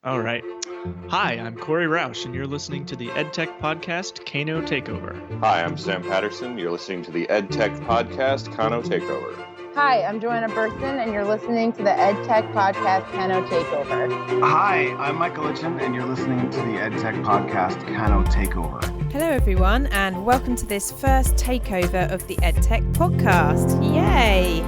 All right. Hi, I'm Cory Roush, and you're listening to the EdTech Podcast, KANO Takeover. Hi, I'm Sam Patterson. You're listening to the EdTech Podcast, KANO Takeover. Hi, I'm Joanna Bersin, and you're listening to the EdTech Podcast, KANO Takeover. Hi, I'm Michael Luetjen, and you're listening to the EdTech Podcast, KANO Takeover. Hello everyone, and welcome to this first takeover of the EdTech Podcast. Yay!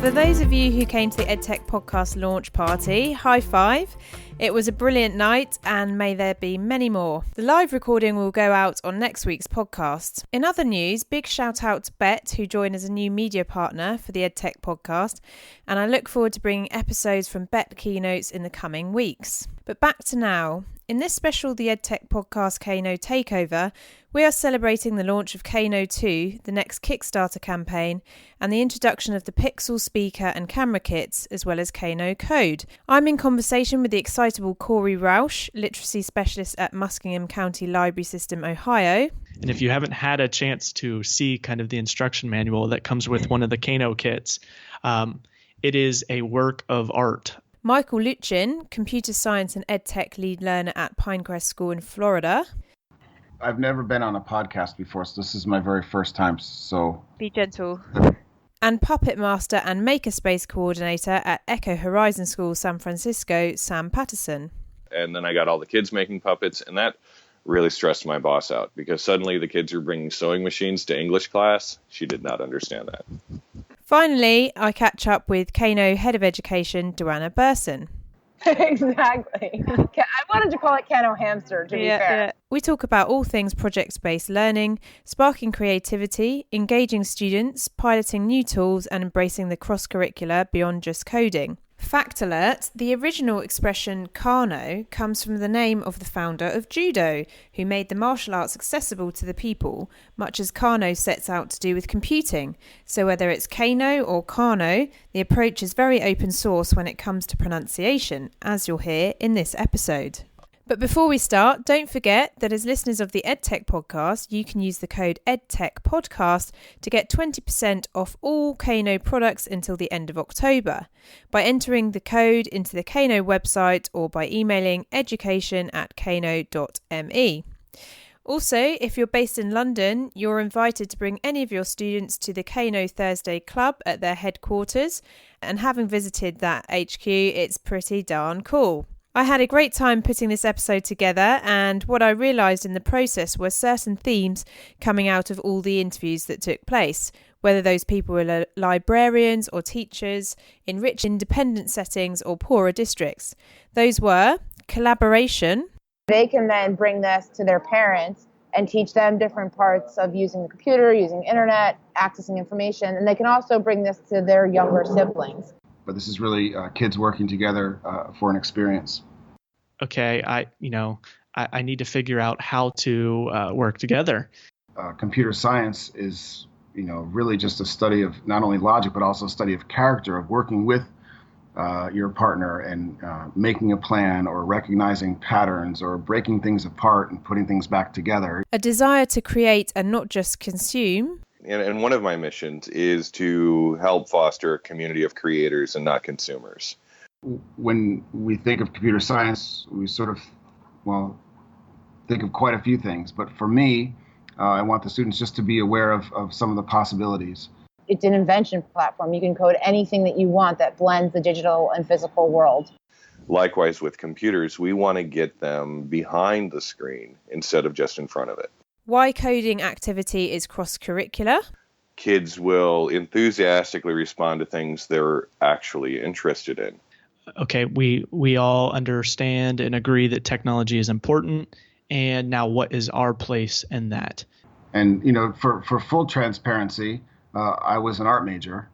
For those of you who came to the EdTech Podcast launch party, high five. It was a brilliant night, and may there be many more. The live recording will go out on next week's podcast. In other news, big shout out to Bet, who joined as a new media partner for the EdTech Podcast, and I look forward to bringing episodes from Bet keynotes in the coming weeks. But back to now. In this special The EdTech Podcast KANO Takeover, we are celebrating the launch of Kano 2, the next Kickstarter campaign, and the introduction of the Pixel speaker and camera kits, as well as Canno Code. I'm in conversation with the excitable Cory Roush, literacy specialist at Muskingum County Library System, Ohio. And if you haven't had a chance to see kind of the instruction manual that comes with one of the Kano kits, it is a work of art. Michael Luetjen, computer science and EdTech Lead Learner at Pinecrest School in Florida. I've never been on a podcast before, so this is my very first time, so... Be gentle. And Puppet Master and Makerspace Coordinator at Echo Horizon School, San Francisco, Sam Patterson. And then I got all the kids making puppets, and that really stressed my boss out, because suddenly the kids were bringing sewing machines to English class. She did not understand that. Finally, I catch up with Kano Head of Education, Joanna Bersin. Exactly. I wanted to call it Kano Hamster, to be fair. Yeah. We talk about all things project-based learning, sparking creativity, engaging students, piloting new tools, and embracing the cross-curricular beyond just coding. Fact alert, the original expression Kano comes from the name of the founder of judo, who made the martial arts accessible to the people, much as Kano sets out to do with computing. So whether it's Kano or Kano, the approach is very open source when it comes to pronunciation, as you'll hear in this episode. But before we start, don't forget that as listeners of the EdTech Podcast, you can use the code EdTech Podcast to get 20% off all Kano products until the end of October by entering the code into the Kano website or by emailing education@kano.me. Also, if you're based in London, you're invited to bring any of your students to the Kano Thursday Club at their headquarters, and having visited that HQ, it's pretty darn cool. I had a great time putting this episode together, and what I realised in the process were certain themes coming out of all the interviews that took place, whether those people were librarians or teachers in rich independent settings or poorer districts. Those were collaboration. They can then bring this to their parents and teach them different parts of using the computer, using internet, accessing information, and they can also bring this to their younger siblings. But this is really kids working together for an experience. Okay, I need to figure out how to work together. Computer science is, really just a study of not only logic, but also a study of character, of working with your partner and making a plan or recognizing patterns or breaking things apart and putting things back together. A desire to create and not just consume. And one of my missions is to help foster a community of creators and not consumers. When we think of computer science, we sort of, think of quite a few things. But for me, I want the students just to be aware of some of the possibilities. It's an invention platform. You can code anything that you want that blends the digital and physical world. Likewise with computers, we want to get them behind the screen instead of just in front of it. Why coding activity is cross-curricular. Kids will enthusiastically respond to things they're actually interested in. Okay, we all understand and agree that technology is important, and now what is our place in that? And, for full transparency, I was an art major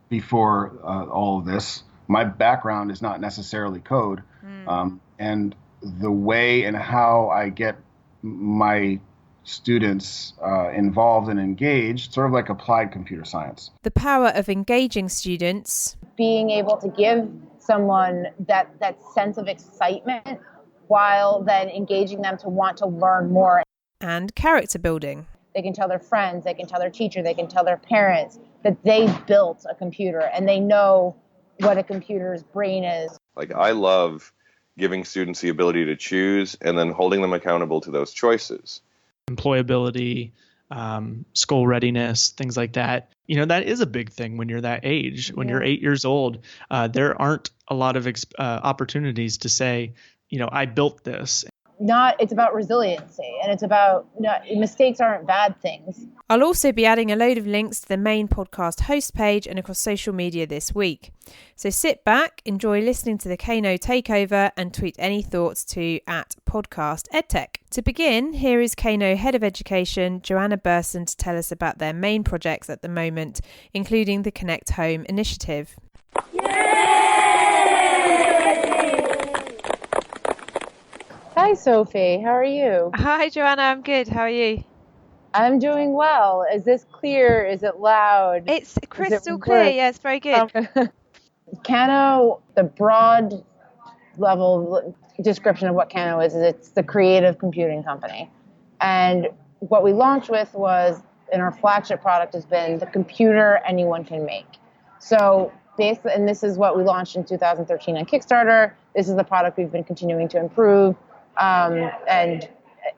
before all of this. My background is not necessarily code, and the way and how I get my students involved and engaged, sort of like applied computer science. The power of engaging students. Being able to give someone that sense of excitement while then engaging them to want to learn more. And character building. They can tell their friends, they can tell their teacher, they can tell their parents that they built a computer and they know what a computer's brain is. Like, I love giving students the ability to choose, and then holding them accountable to those choices. Employability, school readiness, things like that. That is a big thing when you're that age. When you're 8 years old, there aren't a lot of opportunities to say, I built this. It's about resiliency, and it's about mistakes aren't bad things. I'll also be adding a load of links to the main podcast host page and across social media this week. So sit back, enjoy listening to the KANO Takeover, and tweet any thoughts to @podcastedtech. To begin, here is KANO Head of Education, Joanna Bersin, to tell us about their main projects at the moment, including the Connect Home initiative. Hi, Sophie. How are you? Hi, Joanna. I'm good. How are you? I'm doing well. Is this clear? Is it loud? It's crystal clear. Yes, very good. Kano, the broad level description of what Kano is it's the creative computing company. And what we launched with was, and our flagship product has been the computer anyone can make. So basically, and this is what we launched in 2013 on Kickstarter. This is the product we've been continuing to improve and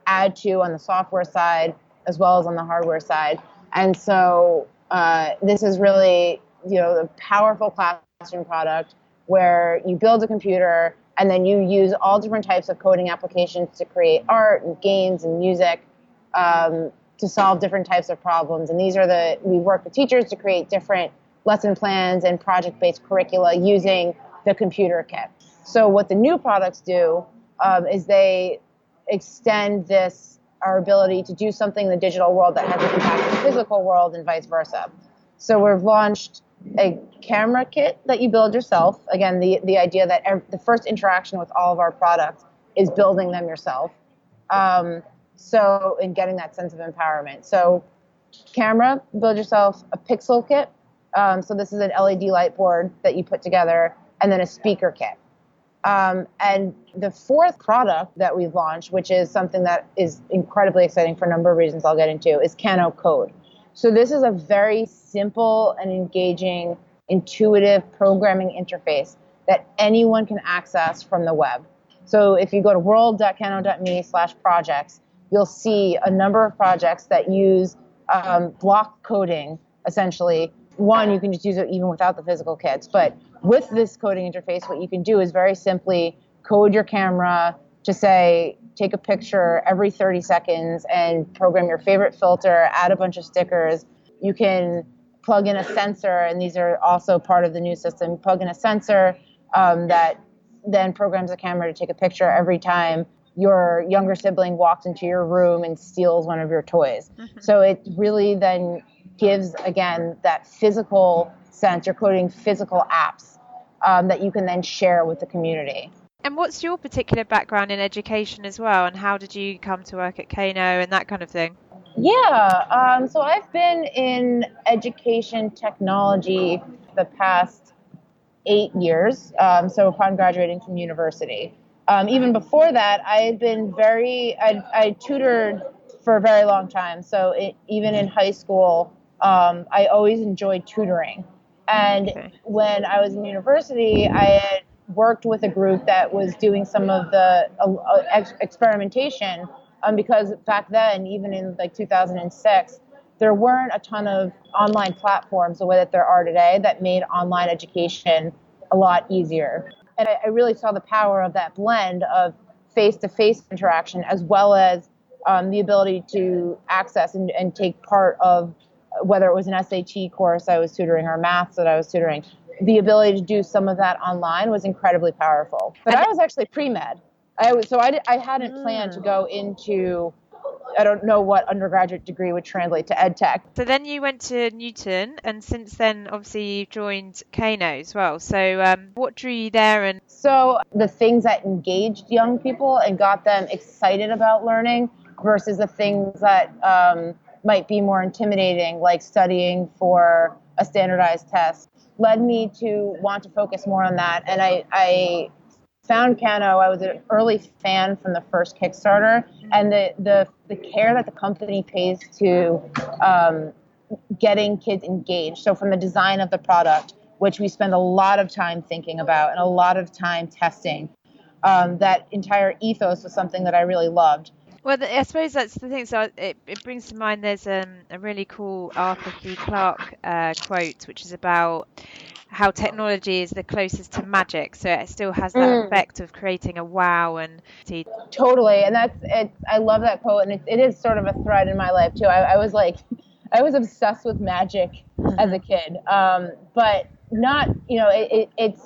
add to on the software side as well as on the hardware side. And so this is really, a powerful classroom product where you build a computer and then you use all different types of coding applications to create art and games and music to solve different types of problems. And we work with teachers to create different lesson plans and project-based curricula using the computer kit. So what the new products do is they extend our ability to do something in the digital world that has an impact in the physical world and vice versa. So we've launched a camera kit that you build yourself. Again, the idea that the first interaction with all of our products is building them yourself. And getting that sense of empowerment. So camera, build yourself a pixel kit. So this is an LED light board that you put together, and then a speaker kit. And the fourth product that we've launched, which is something that is incredibly exciting for a number of reasons I'll get into, is Canno Code. So this is a very simple and engaging, intuitive programming interface that anyone can access from the web. So if you go to world.kano.me/projects, you'll see a number of projects that use block coding, essentially. One, you can just use it even without the physical kits, but with this coding interface, what you can do is very simply code your camera to say, take a picture every 30 seconds and program your favorite filter, add a bunch of stickers. You can plug in a sensor, and these are also part of the new system. Plug in a sensor that then programs the camera to take a picture every time your younger sibling walks into your room and steals one of your toys. Mm-hmm. So it really then gives, again, that physical sense. You're coding physical apps that you can then share with the community. And what's your particular background in education as well, and how did you come to work at Kano and that kind of thing? Yeah, so I've been in education technology the past 8 years, so upon graduating from university. Even before that, I had been I tutored for a very long time. So even in high school, I always enjoyed tutoring. And when I was in university, I had worked with a group that was doing some of the experimentation because back then, even in like 2006, there weren't a ton of online platforms the way that there are today that made online education a lot easier. And I really saw the power of that blend of face-to-face interaction as well as the ability to access and take part of, whether it was an SAT course I was tutoring or maths that I was tutoring, the ability to do some of that online was incredibly powerful. But I was actually pre-med. I hadn't planned to go into, I don't know what undergraduate degree would translate to EdTech. So then you went to Newton, and since then, obviously, you joined Kano as well. So what drew you there? So the things that engaged young people and got them excited about learning versus the things that might be more intimidating, like studying for a standardized test, led me to want to focus more on that. And I found Kano. I was an early fan from the first Kickstarter, and the care that the company pays to getting kids engaged. So from the design of the product, which we spend a lot of time thinking about and a lot of time testing, that entire ethos was something that I really loved. Well, I suppose that's the thing. So it brings to mind there's a really cool Arthur C. Clarke quote, which is about how technology is the closest to magic. So it still has that effect of creating a wow and totally. And that's it. I love that quote, and it is sort of a thread in my life too. I was obsessed with magic as a kid, but not, it's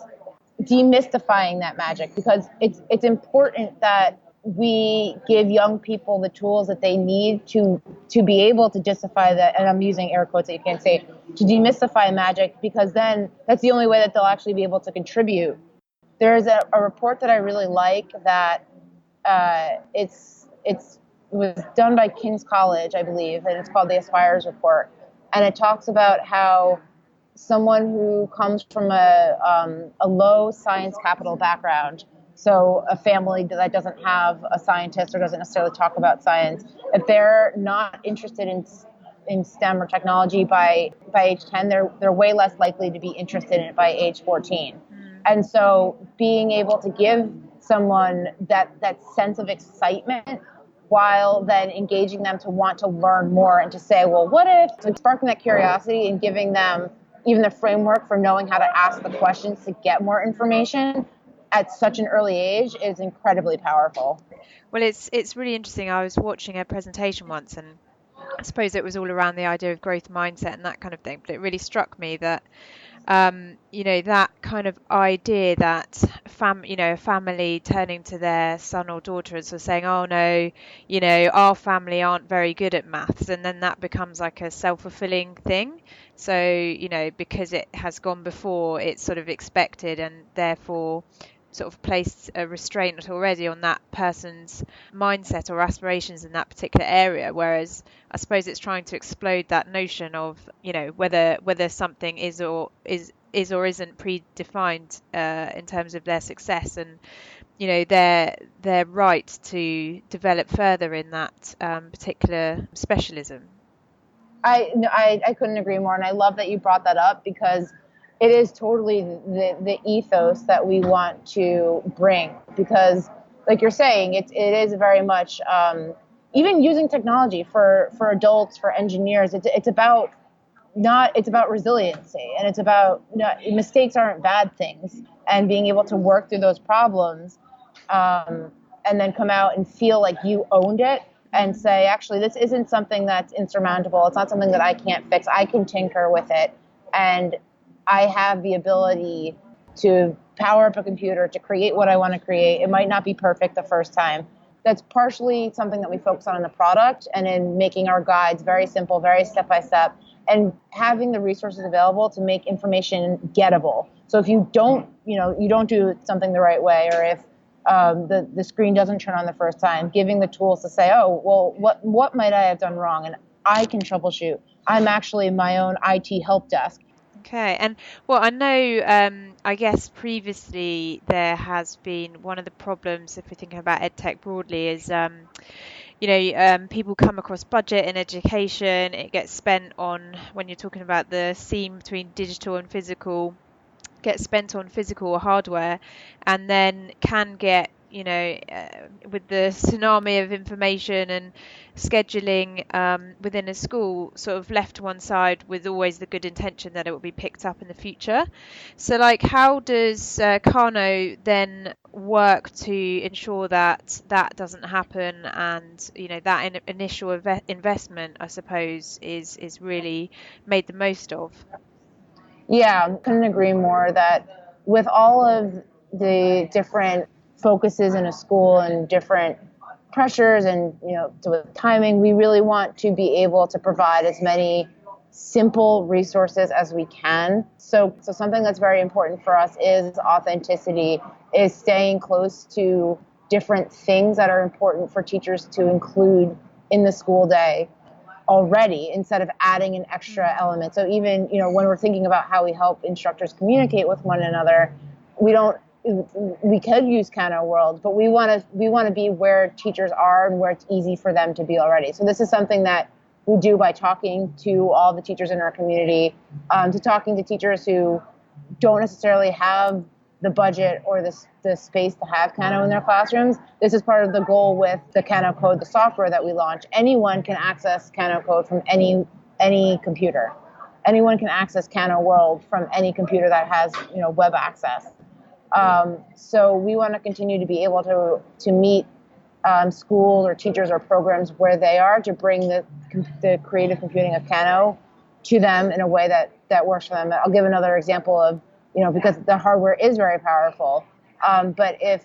demystifying that magic, because it's important that we give young people the tools that they need to be able to demystify that, and I'm using air quotes that you can't say, to demystify magic, because then that's the only way that they'll actually be able to contribute. There's a report that I really like that it was done by King's College, I believe, and it's called the Aspires Report, and it talks about how someone who comes from a low science capital background, so a family that doesn't have a scientist or doesn't necessarily talk about science, if they're not interested in STEM or technology by age 10, they're way less likely to be interested in it by age 14. And so being able to give someone that sense of excitement while then engaging them to want to learn more and to say, well, what if, so sparking that curiosity and giving them even the framework for knowing how to ask the questions to get more information at such an early age is incredibly powerful. Well, it's really interesting. I was watching a presentation once, and I suppose it was all around the idea of growth mindset and that kind of thing. But it really struck me that, that kind of idea that a family turning to their son or daughter and sort of saying, oh no, our family aren't very good at maths, and then that becomes like a self-fulfilling thing. So, because it has gone before, it's sort of expected, and therefore sort of placed a restraint already on that person's mindset or aspirations in that particular area. Whereas I suppose it's trying to explode that notion of, whether something is or isn't predefined in terms of their success, and their right to develop further in that particular specialism. I couldn't agree more, and I love that you brought that up, because it is totally the ethos that we want to bring. Because, like you're saying, it is very much even using technology for adults, for engineers. It's about resiliency, and it's about mistakes aren't bad things, and being able to work through those problems, and then come out and feel like you owned it. And say, actually, this isn't something that's insurmountable. It's not something that I can't fix. I can tinker with it. And I have the ability to power up a computer to create what I want to create. It might not be perfect the first time. That's partially something that we focus on in the product and in making our guides very simple, very step-by-step, and having the resources available to make information gettable. So if you don't do something the right way, or if the screen doesn't turn on the first time, giving the tools to say, oh, well, what might I have done wrong? And I can troubleshoot. I'm actually my own IT help desk. Okay. And well, I know, I guess previously there has been one of the problems, if we're thinking about EdTech broadly, is, people come across budget in education. It gets spent on, when you're talking about the seam between digital and physical, gets spent on physical or hardware, and then can get, with the tsunami of information and scheduling within a school, sort of left to one side with always the good intention that it will be picked up in the future. So, how does Kano then work to ensure that doesn't happen, and that initial investment, I suppose, is really made the most of? Yeah, couldn't agree more that with all of the different focuses in a school and different pressures and, with timing, we really want to be able to provide as many simple resources as we can. So something that's very important for us is authenticity, is staying close to different things that are important for teachers to include in the school day already, instead of adding an extra element. So even, when we're thinking about how we help instructors communicate with one another, we could use Kano World, but we want to be where teachers are and where it's easy for them to be already. So this is something that we do by talking to all the teachers in our community, to talking to teachers who don't necessarily have the budget or the space to have Kano in their classrooms. This is part of the goal with the Canno Code, the software that we launched. Anyone can access Canno Code from any computer. Anyone can access Kano World from any computer that has web access. So we want to continue to be able to meet schools or teachers or programs where they are, to bring the creative computing of Kano to them in a way that works for them. I'll give another example of, because the hardware is very powerful, but if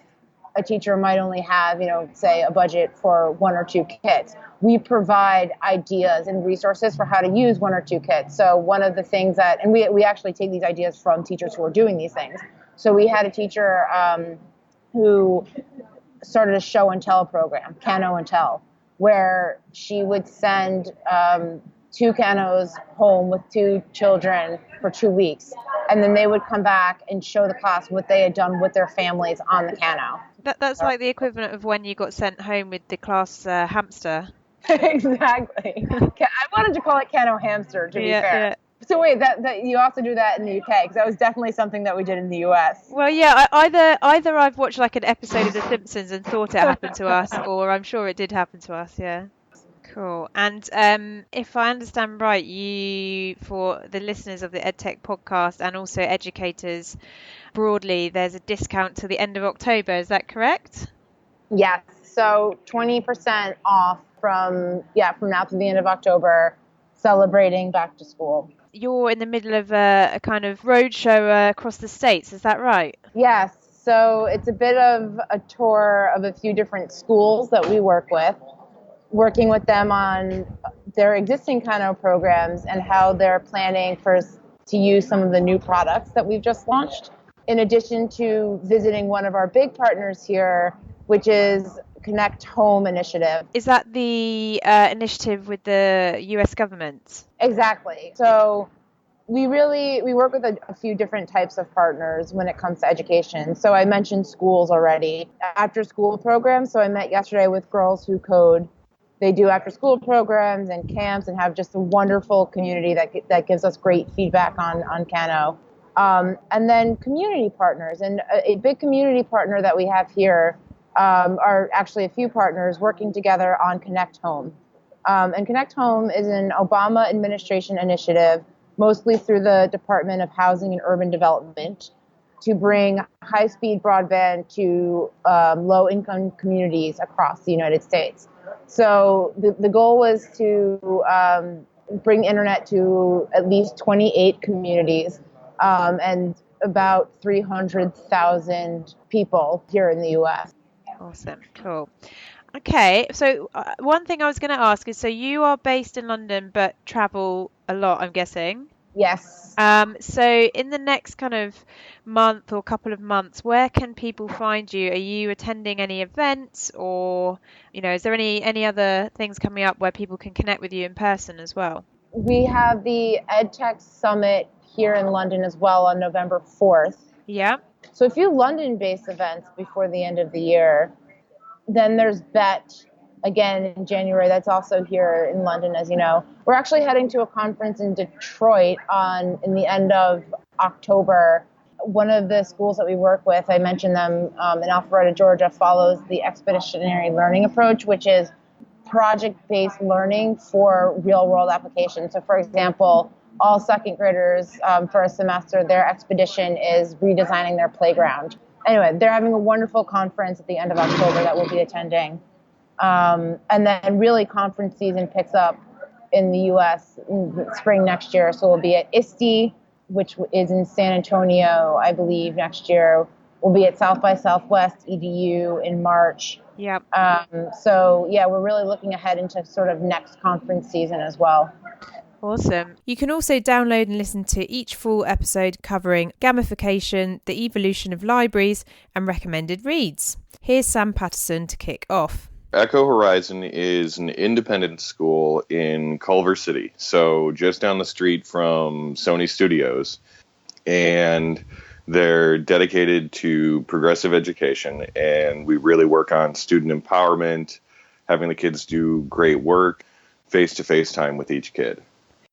a teacher might only have, say a budget for 1 or 2 kits, we provide ideas and resources for how to use 1 or 2 kits. So one of the things and we actually take these ideas from teachers who are doing these things. So we had a teacher who started a show and tell program, Kano and Tell, where she would send 2 Kanos home with 2 children for 2 weeks. And then they would come back and show the class what they had done with their families on the Kano. That's like the equivalent of when you got sent home with the class hamster. Exactly. I wanted to call it Kano Hamster, to be fair. Yeah. So wait, that you also do that in the UK, because that was definitely something that we did in the US. Well, yeah, either I've watched like an episode of The Simpsons and thought it happened to us, or I'm sure it did happen to us. Yeah. Cool. And if I understand right, you, for the listeners of the EdTech podcast and also educators broadly, there's a discount to the end of October. Is that correct? Yes. So 20% off from now to the end of October, celebrating back to school. You're in the middle of a kind of roadshow across the States. Is that right? Yes. So it's a bit of a tour of a few different schools that we work with, working with them on their existing Kano programs and how they're planning to use some of the new products that we've just launched, in addition to visiting one of our big partners here, which is Connect Home initiative. Is that the initiative with the US government? Exactly. So we work with a few different types of partners when it comes to education. So I mentioned schools already. After school programs. So I met yesterday with Girls Who Code. They do after school programs and camps and have just a wonderful community that gives us great feedback on Kano. And then community partners. And a big community partner that we have here are actually a few partners working together on Connect Home. And Connect Home is an Obama administration initiative, mostly through the Department of Housing and Urban Development, to bring high-speed broadband to low-income communities across the United States. So the goal was to bring internet to at least 28 communities and about 300,000 people here in the U.S. Awesome. Cool. Okay. So one thing I was going to ask is, so you are based in London but travel a lot, I'm guessing? Yes. So in the next kind of month or couple of months, where can people find you? Are you attending any events, or, is there any other things coming up where people can connect with you in person as well? We have the EdTech Summit here in London as well on November 4th. Yeah. So a few London-based events before the end of the year. Then there's BET, again in January. That's also here in London, as you know. We're actually heading to a conference in Detroit in the end of October. One of the schools that we work with, I mentioned them, in Alpharetta, Georgia, follows the Expeditionary learning approach, which is project-based learning for real-world applications. So, for example, all second graders for a semester, their expedition is redesigning their playground. Anyway, they're having a wonderful conference at the end of October that we'll be attending. And then really conference season picks up in the U.S. in spring next year. So we'll be at ISTE, which is in San Antonio, I believe, next year. We'll be at South by Southwest EDU in March. Yep. So, we're really looking ahead into sort of next conference season as well. Awesome. You can also download and listen to each full episode covering gamification, the evolution of libraries, and recommended reads. Here's Sam Patterson to kick off. Echo Horizon is an independent school in Culver City, so just down the street from Sony Studios, and they're dedicated to progressive education, and we really work on student empowerment, having the kids do great work, face-to-face time with each kid.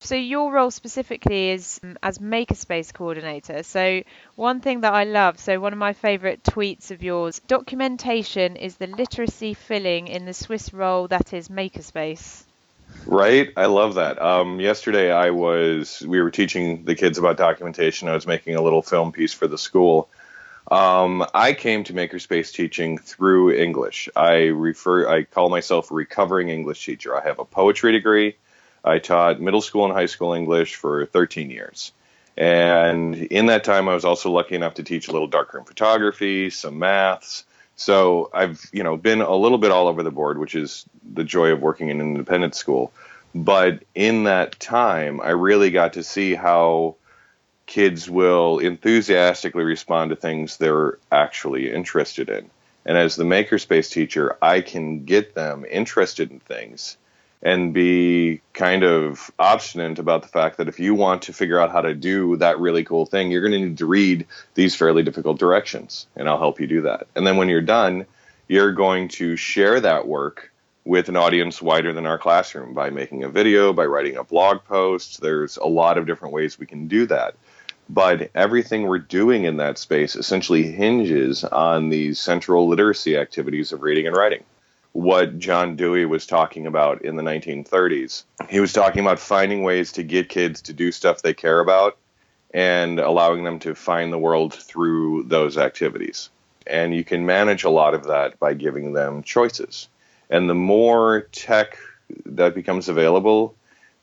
So your role specifically is as Makerspace Coordinator. So one thing that I love, so one of my favorite tweets of yours, documentation is the literacy filling in the Swiss roll that is Makerspace. Right. I love that. Yesterday we were teaching the kids about documentation. I was making a little film piece for the school. I came to Makerspace teaching through English. I call myself a recovering English teacher. I have a poetry degree. I taught middle school and high school English for 13 years. And in that time, I was also lucky enough to teach a little darkroom photography, some maths. So I've, been a little bit all over the board, which is the joy of working in an independent school. But in that time, I really got to see how kids will enthusiastically respond to things they're actually interested in. And as the Makerspace teacher, I can get them interested in things and be kind of obstinate about the fact that if you want to figure out how to do that really cool thing, you're going to need to read these fairly difficult directions, and I'll help you do that. And then when you're done, you're going to share that work with an audience wider than our classroom by making a video, by writing a blog post. There's a lot of different ways we can do that. But everything we're doing in that space essentially hinges on these central literacy activities of reading and writing. What John Dewey was talking about in the 1930s. He was talking about finding ways to get kids to do stuff they care about and allowing them to find the world through those activities. And you can manage a lot of that by giving them choices. And the more tech that becomes available,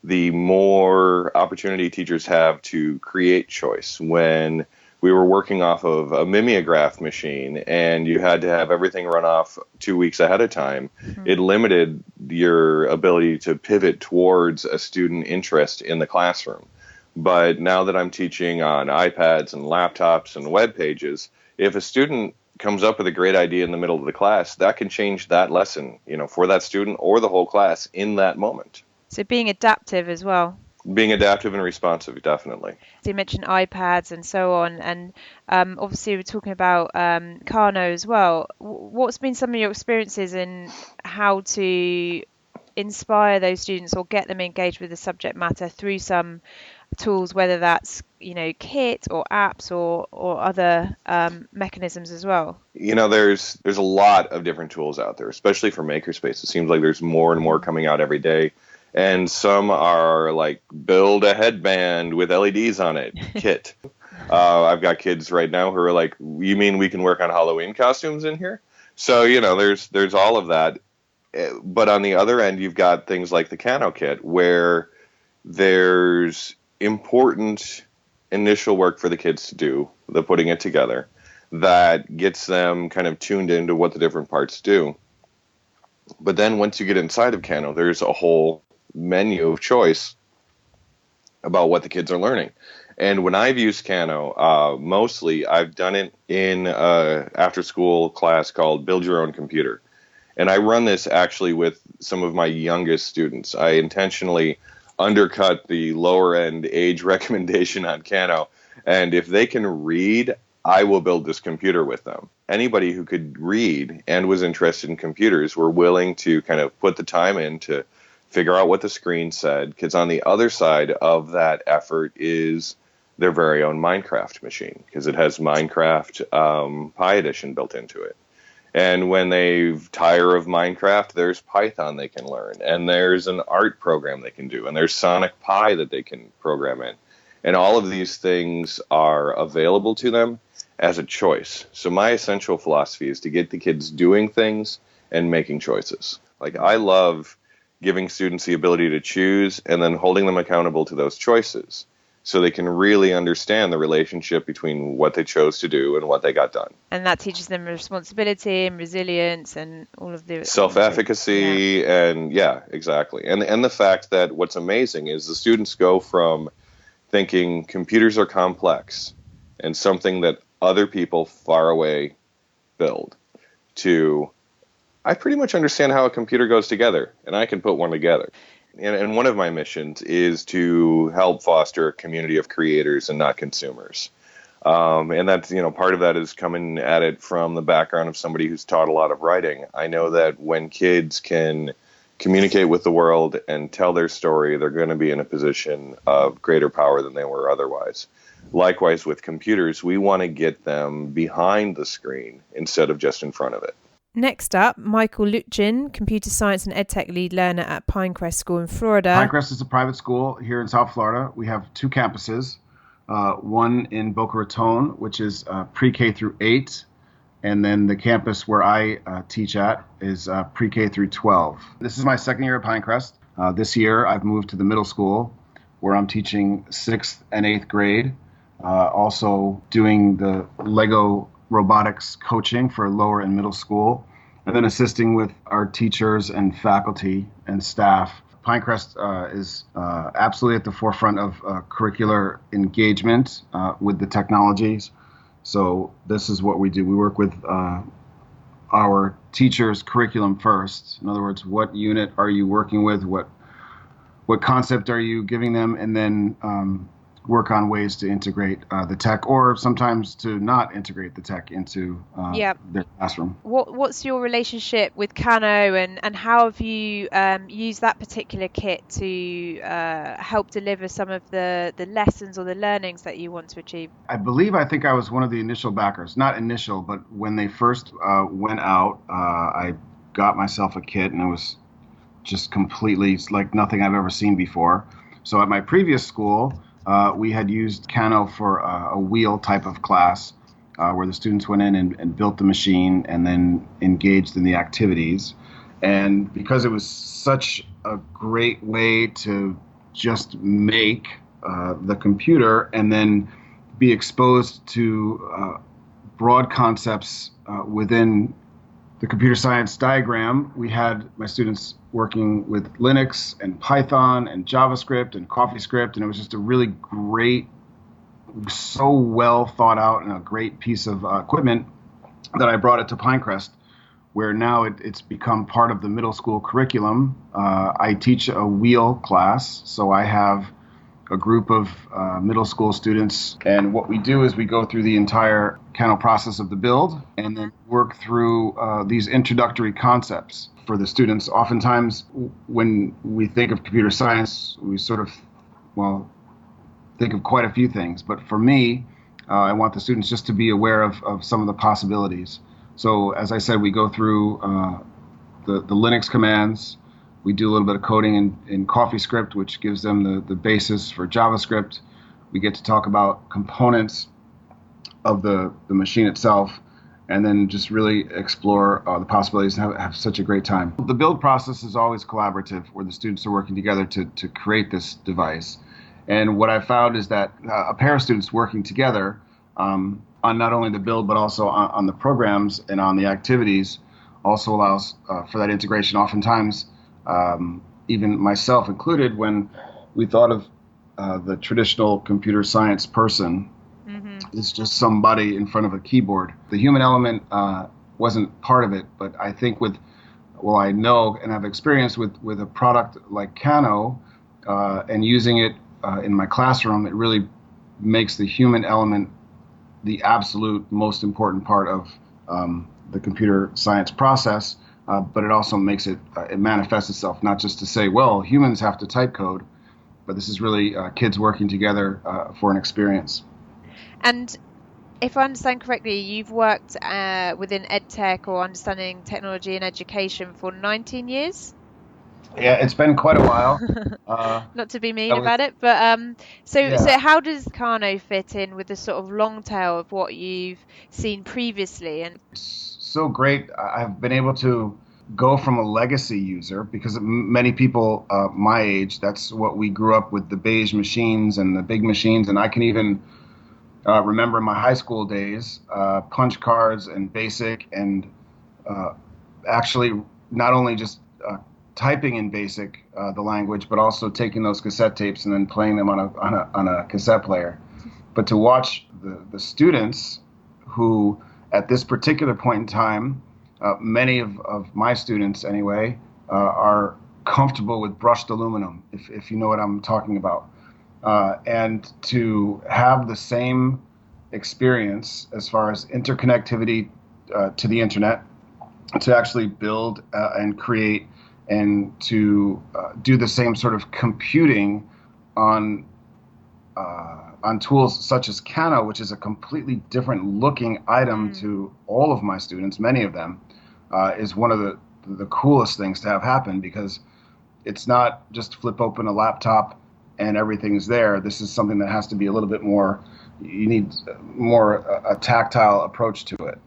the more opportunity teachers have to create choice. When we were working off of a mimeograph machine and you had to have everything run off 2 weeks ahead of time, it limited your ability to pivot towards a student interest in the classroom. But now that I'm teaching on iPads and laptops and web pages, if a student comes up with a great idea in the middle of the class, that can change that lesson, for that student or the whole class in that moment. So being adaptive as well. Being adaptive and responsive, definitely. So you mentioned iPads and so on, and obviously we're talking about Kano as well. What's been some of your experiences in how to inspire those students or get them engaged with the subject matter through some tools, whether that's kit or apps or other mechanisms as well? There's a lot of different tools out there, especially for Makerspace. It seems like there's more and more coming out every day. And some are like build a headband with LEDs on it, kit. I've got kids right now who are like, you mean we can work on Halloween costumes in here? So, there's all of that. But on the other end, you've got things like the Kano kit, where there's important initial work for the kids to do, the putting it together, that gets them kind of tuned into what the different parts do. But then once you get inside of Kano, there's a whole menu of choice about what the kids are learning. And when I've used Kano, mostly I've done it in an after-school class called Build Your Own Computer. And I run this actually with some of my youngest students. I intentionally undercut the lower-end age recommendation on Kano. And if they can read, I will build this computer with them. Anybody who could read and was interested in computers were willing to kind of put the time in to figure out what the screen said, because on the other side of that effort is their very own Minecraft machine, because it has Minecraft Pi Edition built into it. And when they tire of Minecraft, there's Python they can learn, and there's an art program they can do, and there's Sonic Pi that they can program in. And all of these things are available to them as a choice. So my essential philosophy is to get the kids doing things and making choices. Like, I love giving students the ability to choose and then holding them accountable to those choices so they can really understand the relationship between what they chose to do and what they got done. And that teaches them responsibility and resilience and all of the self-efficacy. And exactly. And the fact that what's amazing is the students go from thinking computers are complex and something that other people far away build to, I pretty much understand how a computer goes together, and I can put one together. And one of my missions is to help foster a community of creators and not consumers. And that's, part of that is coming at it from the background of somebody who's taught a lot of writing. I know that when kids can communicate with the world and tell their story, they're going to be in a position of greater power than they were otherwise. Likewise, with computers, we want to get them behind the screen instead of just in front of it. Next up, Michael Luetjen, Computer Science and EdTech Lead Learner at Pinecrest School in Florida. Pinecrest is a private school here in South Florida. We have 2 campuses, one in Boca Raton, which is pre-K through 8, and then the campus where I teach at is pre-K through 12. This is my second year at Pinecrest. This year, I've moved to the middle school, where I'm teaching 6th and 8th grade, also doing the Lego robotics coaching for lower and middle school, and then assisting with our teachers and faculty and staff. Pinecrest is absolutely at the forefront of curricular engagement with the technologies. So this is what we do. We work with our teachers' curriculum first. In other words, what unit are you working with? What concept are you giving them? And then work on ways to integrate the tech, or sometimes to not integrate the tech into their classroom. What's your relationship with Kano, and how have you used that particular kit to help deliver some of the lessons or the learnings that you want to achieve? I think I was one of the initial backers. Not initial, but when they first went out, I got myself a kit, and it was just completely like nothing I've ever seen before. So at my previous school, we had used Kano for a wheel type of class where the students went in and built the machine and then engaged in the activities. And because it was such a great way to just make the computer and then be exposed to broad concepts within the computer science diagram, we had my students working with Linux and Python and JavaScript and CoffeeScript, and it was just a really great, so well thought out and a great piece of equipment that I brought it to Pinecrest, where now it's become part of the middle school curriculum. I teach a wheel class, so I have a group of middle school students, and what we do is we go through the entire Kano process of the build and then work through these introductory concepts for the students. Oftentimes, when we think of computer science, we sort of, think of quite a few things. But for me, I want the students just to be aware of some of the possibilities. So as I said, we go through the Linux commands. We do a little bit of coding in CoffeeScript, which gives them the basis for JavaScript. We get to talk about components of the machine itself, and then just really explore the possibilities and have such a great time. The build process is always collaborative, where the students are working together to create this device. And what I found is that a pair of students working together on not only the build, but also on the programs and on the activities also allows for that integration. Oftentimes, even myself included, when we thought of the traditional computer science person, is just somebody in front of a keyboard. The human element wasn't part of it, but I think I know and have experience with a product like Kano and using it in my classroom, it really makes the human element the absolute most important part of the computer science process, but it also makes it manifests itself, not just to say, well, humans have to type code, but this is really kids working together for an experience. And if I understand correctly, you've worked within EdTech or understanding technology and education for 19 years? Yeah, it's been quite a while. Not to be mean about it, but so how does Kano fit in with the sort of long tail of what you've seen previously? And it's so great. I've been able to go from a legacy user, because many people my age, that's what we grew up with, the beige machines and the big machines, and I can even remember in my high school days, punch cards and BASIC, and actually not only just typing in BASIC, the language, but also taking those cassette tapes and then playing them on a cassette player. But to watch the students who, at this particular point in time, many of my students anyway, are comfortable with brushed aluminum, if you know what I'm talking about. And to have the same experience as far as interconnectivity to the internet, to actually build and create and to do the same sort of computing on tools such as Kano, which is a completely different looking item to all of my students, many of them, is one of the coolest things to have happen, because it's not just flip open a laptop and everything's there. This is something that has to be a little bit more, you need more a tactile approach to it.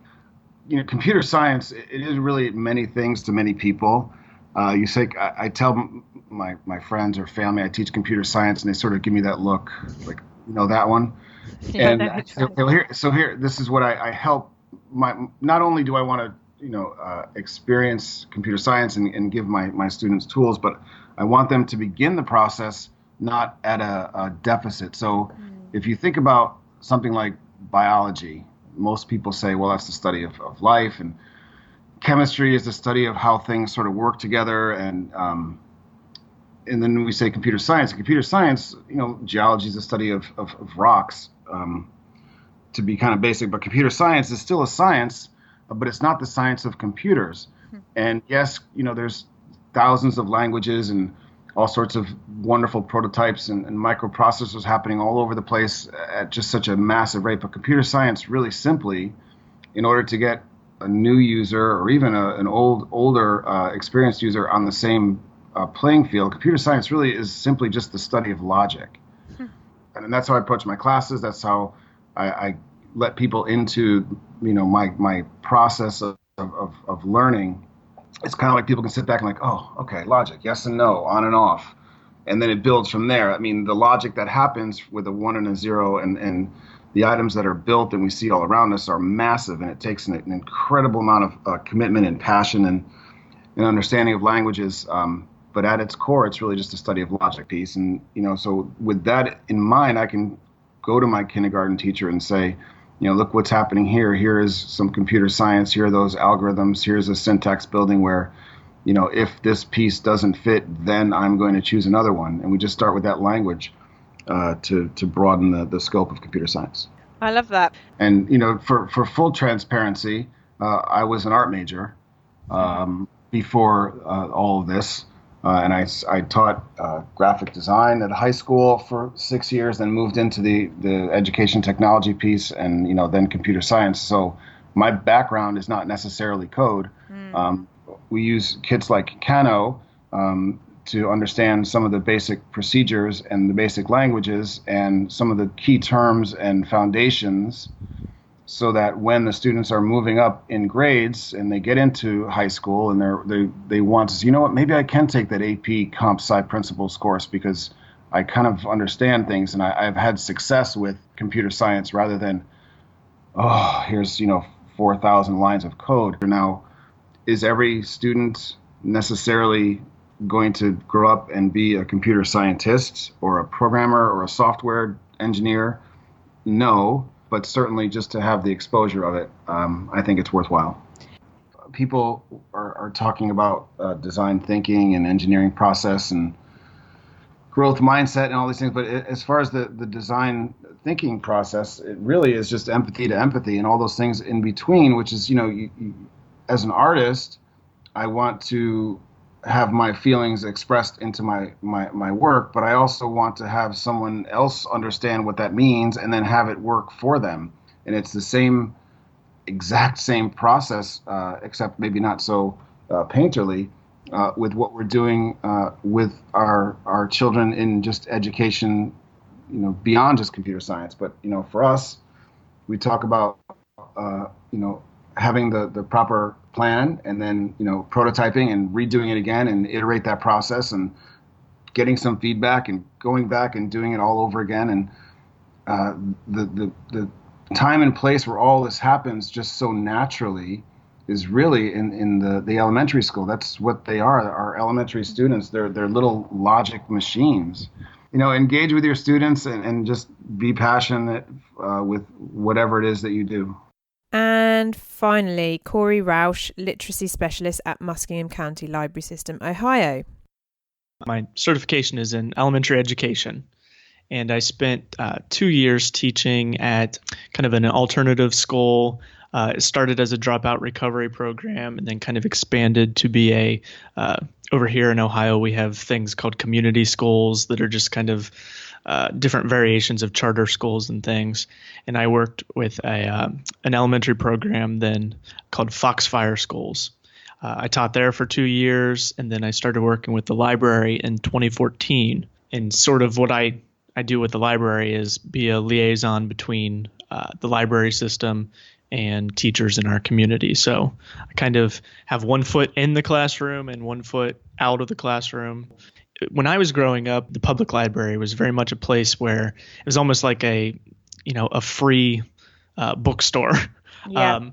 You know, computer science, it is really many things to many people. You say, I tell my friends or family I teach computer science, and they sort of give me that look, like, you know, that one. Yeah, And here, this is what I help not only do I want to, experience computer science and give my students tools, but I want them to begin the process not at a deficit. So if you think about something like biology, most people say, well, that's the study of life, and chemistry is the study of how things sort of work together, and then we say computer science. Computer science, geology is the study of rocks, to be kind of basic, but computer science is still a science, but it's not the science of computers. And yes, there's thousands of languages and all sorts of wonderful prototypes and microprocessors happening all over the place at just such a massive rate. But computer science, really simply, in order to get a new user or even an older experienced user on the same playing field, computer science really is simply just the study of logic. And that's how I approach my classes. That's how I let people into my process of learning. It's kind of like people can sit back and like, oh, okay, logic, yes and no, on and off. And then it builds from there. I mean, the logic that happens with a 1 and a 0 and the items that are built and we see all around us are massive, and it takes an incredible amount of commitment and passion and understanding of languages. But at its core, it's really just a study of logic piece. And, so with that in mind, I can go to my kindergarten teacher and say, look what's happening here. Here is some computer science. Here are those algorithms. Here's a syntax building where, if this piece doesn't fit, then I'm going to choose another one. And we just start with that language to broaden the scope of computer science. I love that. And, for full transparency, I was an art major before all of this. And I taught graphic design at high school for 6 years, then moved into the education technology piece, and then computer science. So my background is not necessarily code. We use kits like Kano to understand some of the basic procedures and the basic languages and some of the key terms and foundations, so that when the students are moving up in grades and they get into high school and they want to say, maybe I can take that AP Comp Sci Principles course because I kind of understand things and I've had success with computer science, rather than, here's 4,000 lines of code. Now, is every student necessarily going to grow up and be a computer scientist or a programmer or a software engineer? No. But certainly just to have the exposure of it, I think it's worthwhile. People are talking about design thinking and engineering process and growth mindset and all these things. But as far as the design thinking process, it really is just empathy to empathy and all those things in between, which is, you, as an artist, I want to have my feelings expressed into my work, but I also want to have someone else understand what that means and then have it work for them. And it's the exact same process, except maybe not so painterly, with what we're doing with our children in just education, beyond just computer science. But, for us, we talk about, having the proper plan and then, prototyping and redoing it again and iterate that process and getting some feedback and going back and doing it all over again. And the time and place where all this happens just so naturally is really in the elementary school. That's what they are. Our elementary students, they're little logic machines. Engage with your students and just be passionate with whatever it is that you do. And finally, Cory Roush, Literacy Specialist at Muskingum County Library System, Ohio. My certification is in elementary education, and I spent 2 years teaching at kind of an alternative school It started as a dropout recovery program and then kind of expanded to be over here in Ohio, we have things called community schools that are just kind of different variations of charter schools and things. And I worked with an elementary program then called Foxfire Schools. I taught there for 2 years, and then I started working with the library in 2014. And sort of what I do with the library is be a liaison between the library system and teachers in our community. So I kind of have 1 foot in the classroom and 1 foot out of the classroom. When I was growing up, the public library was very much a place where it was almost like a free bookstore. Yeah.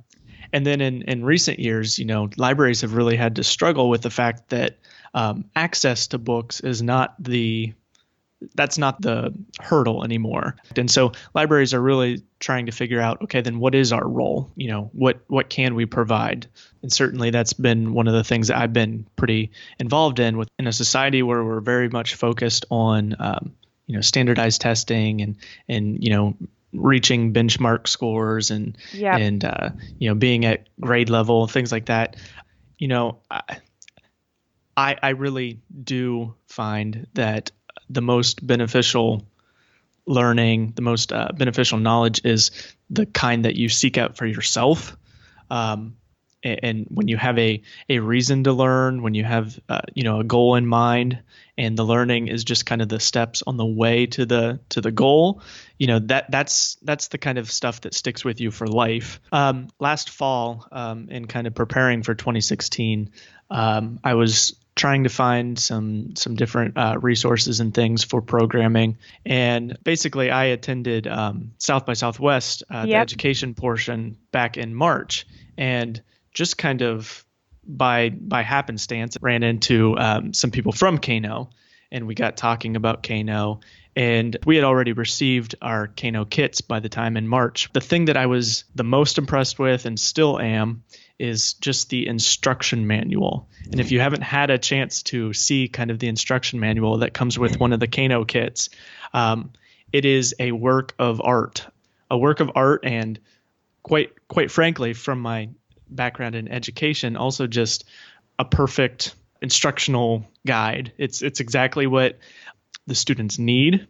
And then in recent years, libraries have really had to struggle with the fact that access to books is that's not the hurdle anymore. And so libraries are really trying to figure out, okay, then what is our role? What can we provide? And certainly that's been one of the things that I've been pretty involved in a society where we're very much focused on, standardized testing and reaching benchmark scores and being at grade level, things like that. I really do find that the most beneficial learning, the most beneficial knowledge is the kind that you seek out for yourself. And when you have a reason to learn, when you have a goal in mind, and the learning is just kind of the steps on the way to the goal, that's the kind of stuff that sticks with you for life. Last fall, in kind of preparing for 2016, I was trying to find some different resources and things for programming. And basically I attended South by Southwest, the education portion back in March, and just kind of by happenstance ran into some people from Kano, and we got talking about Kano. And we had already received our Kano kits by the time in March. The thing that I was the most impressed with and still am is just the instruction manual. And if you haven't had a chance to see kind of the instruction manual that comes with one of the Kano kits, it is a work of art. And quite frankly, from my background in education, also just a perfect instructional guide. It's exactly what the students need.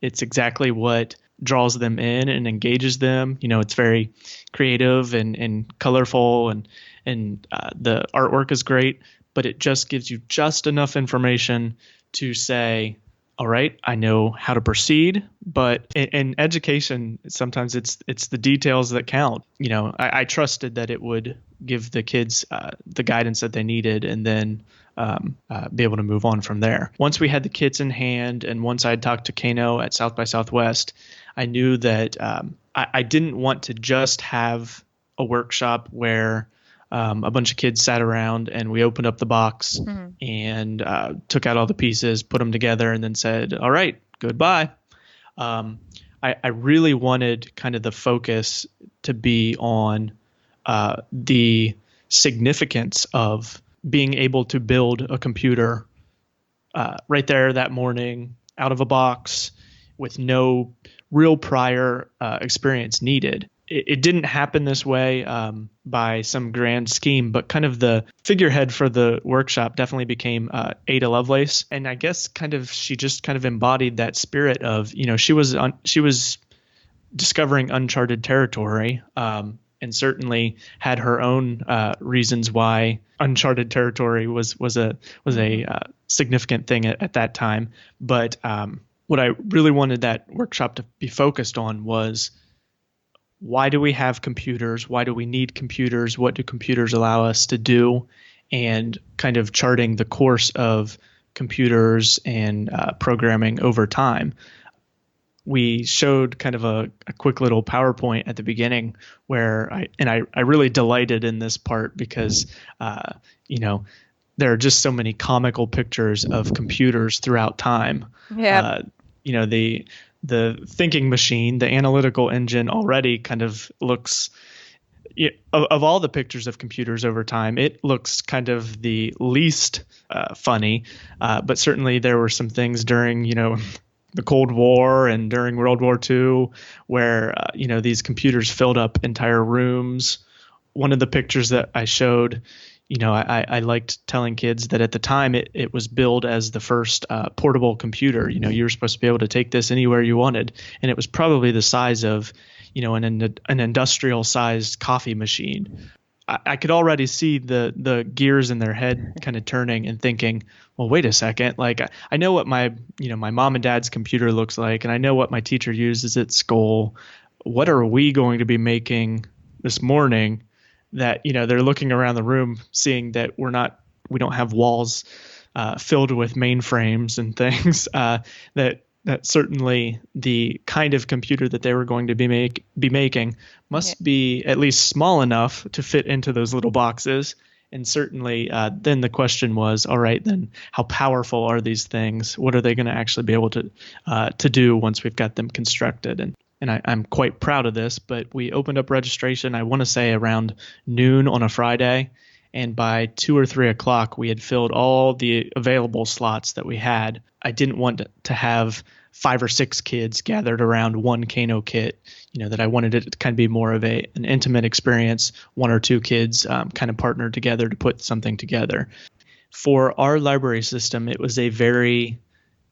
It's exactly what draws them in and engages them. It's very creative and colorful, and the artwork is great, but it just gives you just enough information to say, all right, I know how to proceed. But in education, sometimes it's the details that count. I trusted that it would give the kids the guidance that they needed, and then be able to move on from there. Once we had the kits in hand, and once I had talked to Kano at South by Southwest, I knew that I didn't want to just have a workshop where a bunch of kids sat around and we opened up the box and took out all the pieces, put them together, and then said, all right, goodbye. I really wanted kind of the focus to be on the significance of being able to build a computer right there that morning out of a box with no real prior experience needed. It didn't happen this way by some grand scheme, but kind of the figurehead for the workshop definitely became Ada Lovelace. And I guess she just kind of embodied that spirit of, she was discovering uncharted territory, and certainly had her own reasons why uncharted territory was a significant thing at that time. But what I really wanted that workshop to be focused on was, why do we have computers? Why do we need computers? What do computers allow us to do? And kind of charting the course of computers and programming over time. We showed kind of a quick little PowerPoint at the beginning where I really delighted in this part because, there are just so many comical pictures of computers throughout time. Yeah. The thinking machine, the analytical engine already kind of looks, of all the pictures of computers over time, it looks kind of the least funny. But certainly there were some things during, the Cold War and during World War II where, these computers filled up entire rooms one of the pictures that I showed, I liked telling kids that at the time it was billed as the first portable computer. You were supposed to be able to take this anywhere you wanted. And it was probably the size of, an industrial sized coffee machine. I could already see the gears in their head kind of turning and thinking, well, wait a second. Like, I know what my mom and dad's computer looks like, and I know what my teacher uses at school. What are we going to be making this morning that, they're looking around the room, seeing that we don't have walls filled with mainframes and things, that certainly the kind of computer that they were going to be making must be at least small enough to fit into those little boxes. And certainly then the question was, all right, then how powerful are these things? What are they going to actually be able to do once we've got them constructed? And I'm quite proud of this, but we opened up registration, I want to say around noon on a Friday. And by 2 or 3 o'clock, we had filled all the available slots that we had. I didn't want to have 5 or 6 kids gathered around one Kano kit, that I wanted it to kind of be more of an intimate experience, 1 or 2 kids kind of partnered together to put something together. For our library system, it was a very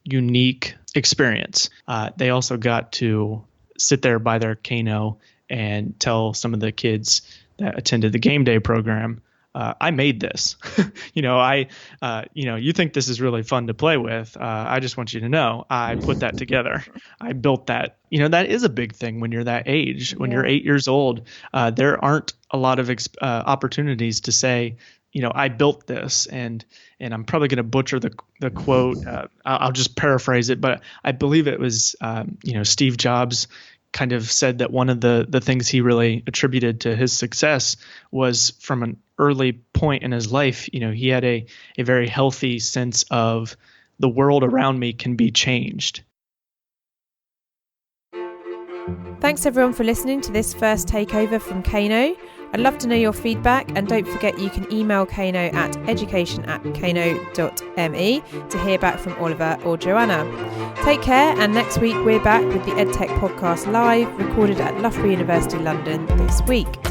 unique experience. They also got to sit there by their Kano and tell some of the kids that attended the game day program, I made this. You think this is really fun to play with. I just want you to know I put that together. I built that. That is a big thing when you're that age. When you're 8 years old, there aren't a lot of opportunities to say, I built this, and I'm probably going to butcher the quote. I'll just paraphrase it, but I believe it was, Steve Jobs kind of said that one of the things he really attributed to his success was from an early point in his life. He had a very healthy sense of the world around me can be changed. Thanks everyone for listening to this first takeover from Kano. I'd love to know your feedback, and don't forget you can email Kano at education@kano.me to hear back from Oliver or Joanna. Take care, and next week we're back with the EdTech Podcast live, recorded at Loughborough University London this week.